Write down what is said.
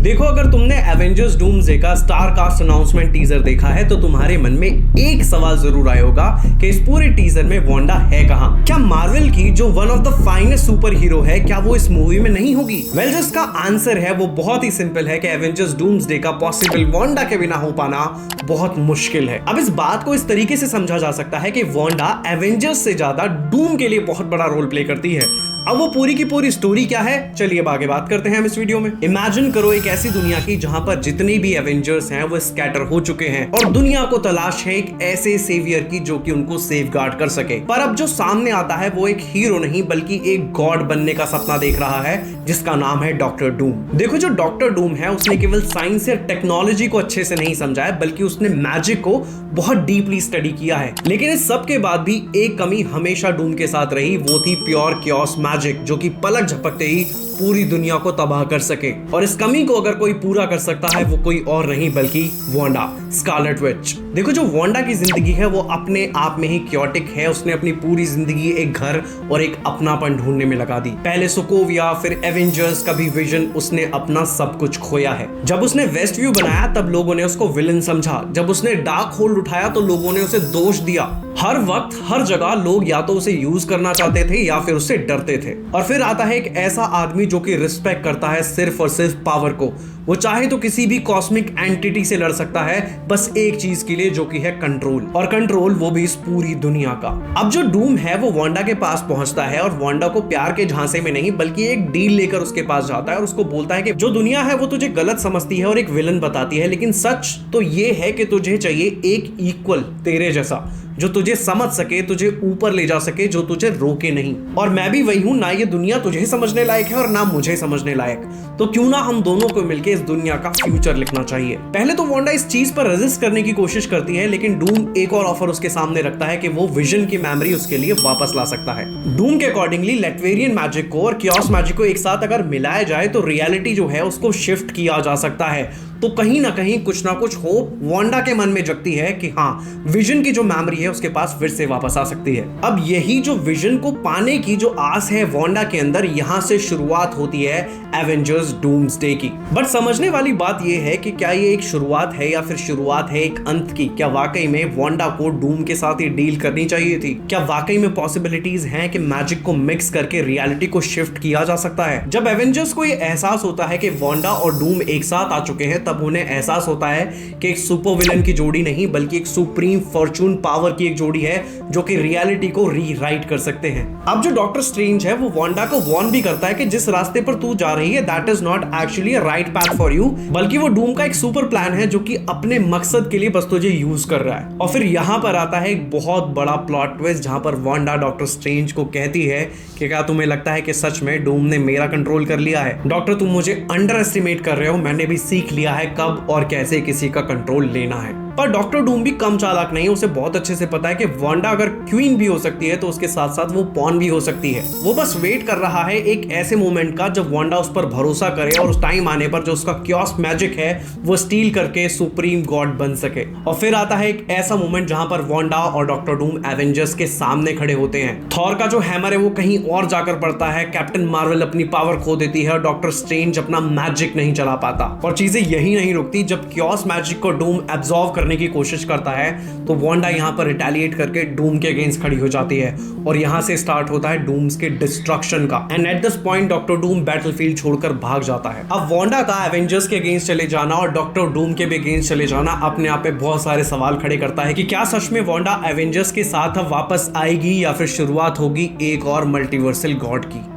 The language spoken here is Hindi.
देखो, अगर तुमने एवेंजर्स डूम्सडे का स्टार कास्ट अनाउंसमेंट टीजर देखा है तो तुम्हारे मन में एक सवाल जरूर आया होगा कि इस पूरे टीजर में वांडा है कहां? क्या मार्वल की जो one of the finest super hero है, क्या वो इस मूवी में नहीं होगी? वेल, जो इसका आंसर है वो बहुत ही सिंपल है कि एवेंजर्स डूम्सडे का पॉसिबल वांडा के बिना हो पाना बहुत मुश्किल है। अब इस बात को इस तरीके से समझा जा सकता है कि वांडा एवेंजर्स से ज्यादा डूम के लिए बहुत बड़ा रोल प्ले करती है। अब वो पूरी की पूरी स्टोरी क्या है, चलिए अब आगे बात करते हैं हम इस वीडियो में। इमेजिन करो एक ऐसी दुनिया की जहां पर जितने भी एवेंजर्स हैं वो स्कैटर हो चुके हैं और दुनिया को तलाश है एक ऐसे सेवियर की जो कि उनको सेफगार्ड कर सके। पर अब जो सामने आता है वो एक हीरो नहीं बल्कि एक गॉड बनने का सपना देख रहा है जिसका नाम है डॉक्टर डूम। देखो, जो डॉक्टर डूम है उसने केवल साइंस या टेक्नोलॉजी को अच्छे से नहीं समझा है बल्कि उसने मैजिक को बहुत डीपली स्टडी किया है। लेकिन इस सब के बाद भी एक कमी हमेशा डूम के साथ रही, वो थी प्योर क्योस मैजिक, जो कि पलक झपकते ही पूरी दुनिया को तबाह कर सके। और इस कमी को अगर कोई पूरा कर सकता है वो कोई और नहीं बल्कि वांडा, स्कारलेट विच। देखो, जो वांडा की जिंदगी है वो अपने आप में ही क्योटिक है। उसने अपनी पूरी जिंदगी एक घर और एक अपनापन ढूंढने में लगा दी। पहले सोकोविया, फिर एवेंजर्स का भी विजन, उसने अपना सब कुछ खोया है। जब उसने वेस्ट व्यू बनाया तब लोगों ने उसको विलन समझा। जब उसने डार्क होल्ड उठाया तो लोगों ने उसे दोष दिया। हर वक्त हर जगह लोग या तो उसे यूज करना चाहते थे या फिर उससे डरते थे। और फिर आता है एक ऐसा आदमी जो कि रिस्पेक्ट करता है सिर्फ और सिर्फ पावर को। वो चाहे तो किसी भी कॉस्मिक एंटिटी से लड़ सकता है बस एक चीज के लिए, जो कि है कंट्रोल। और कंट्रोल वो भी इस पूरी दुनिया का। अब जो डूम है वो वांडा के पास पहुंचता है और वांडा को प्यार के झांसे में नहीं बल्कि एक डील लेकर उसके पास जाता है और उसको बोलता है कि जो दुनिया है वो तुझे गलत समझती है और एक विलन बताती है, लेकिन सच तो ये है कि तुझे चाहिए एक इक्वल तेरे जैसा, जो तुझे समझ सके, तुझे ऊपर ले जा सके, जो तुझे रोके नहीं। और मैं भी वही हूं, ना ये दुनिया तुझे समझने लायक है और ना मुझे समझने लायक। तो क्यों ना हम दोनों को मिलकर इस दुनिया का फ्यूचर लिखना चाहिए। पहले तो वांडा इस चीज पर रेजिस्ट करने की कोशिश करती है, लेकिन डूम एक और ऑफर उसके सामने रखता है कि वो विजन की मेमोरी उसके लिए वापस ला सकता है। डूम के अकॉर्डिंगली लेटवेरियन मैजिक को और क्योस मैजिक को एक साथ अगर मिलाया जाए तो रियलिटी जो है उसको शिफ्ट किया जा सकता है। तो कहीं ना कहीं कुछ ना कुछ होप वांडा के मन में जगती है कि हाँ, विजन की जो मेमोरी है उसके पास फिर से वापस आ सकती है। अब यही जो विजन को पाने की जो आस है वांडा के अंदर, यहां से शुरुआत होती है एवेंजर्स डूम्सडे की। बट समझने वाली बात यह है कि क्या ये एक शुरुआत है या फिर शुरुआत है एक अंत की? क्या वाकई में वांडा को डूम के साथ ये डील करनी चाहिए थी? क्या वाकई में पॉसिबिलिटीज हैं कि मैजिक को मिक्स करके रियलिटी को शिफ्ट किया जा सकता है? जब एवेंजर्स को ये एहसास होता है कि वांडा और डूम एक साथ आ चुके हैं तब उन्हें एहसास होता है कि एक सुपर विलन की जोड़ी नहीं बल्कि एक सुप्रीम फॉर्चून पावर की एक जोड़ी है जो कि रियलिटी को रीराइट कर सकते हैं। अब जो डॉक्टर स्ट्रेंज है वो वांडा को वार्न भी करता है कि जिस रास्ते पर तू जा रही है that is not actually a right path for you, बल्कि वो डूम का एक सुपर प्लान है जो कि अपने मकसद के लिए बस तुझे यूज कर रहा है। और फिर यहाँ पर आता है एक बहुत बड़ा प्लॉट ट्विस्ट जहां पर वांडा डॉक्टर स्ट्रेंज को कहती है कि क्या तुम्हें लगता है कि सच में डूम ने मेरा कंट्रोल कर लिया है? डॉक्टर, तुम मुझे अंडर एस्टिमेट कर रहे हो, मैंने भी सीख लिया है कब और कैसे किसी का कंट्रोल लेना है। पर डॉक्टर डूम भी कम चालाक नहीं है, उसे बहुत अच्छे से पता है कि वांडा अगर क्वीन भी हो सकती है तो उसके साथ साथ वो पॉन भी हो सकती है। वो बस वेट कर रहा है एक ऐसे मोमेंट का जब वांडा उस पर भरोसा करे और उस टाइम आने पर जो उसका क्योस मैजिक है वो स्टील करके सुप्रीम गॉड बन सके। और फिर आता है एक ऐसा मोमेंट जहां पर वांडा और डॉक्टर डूम एवेंजर्स के सामने खड़े होते हैं। थॉर का जो हैमर है वो कहीं और जाकर पड़ता है, कैप्टन मार्वल अपनी पावर खो देती है और डॉक्टर स्ट्रेंज अपना मैजिक नहीं चला पाता। और चीजें यही नहीं रुकती, जब क्योस मैजिक को डूम एब्जॉर्व करने की कोशिश करता है तो वांडा यहां पर रिटेलिएट करके डूम के अगेंस्ट खड़ी हो जाती है और यहां से स्टार्ट होता है डूम्स के डिस्ट्रक्शन का। And at this point doctor Doom battlefield छोड़कर भाग जाता है। अब वांडा का एवेंजर्स के अगेंस्ट चले जाना और डॉक्टर डूम के भी अगेंस्ट चले जाना अपने आप में बहुत सारे सवाल खड़े करता है कि क्या सच में वांडा एवेंजर्स के साथ अब वापस आएगी या फिर शुरुआत होगी एक और मल्टीवर्सल गॉड की।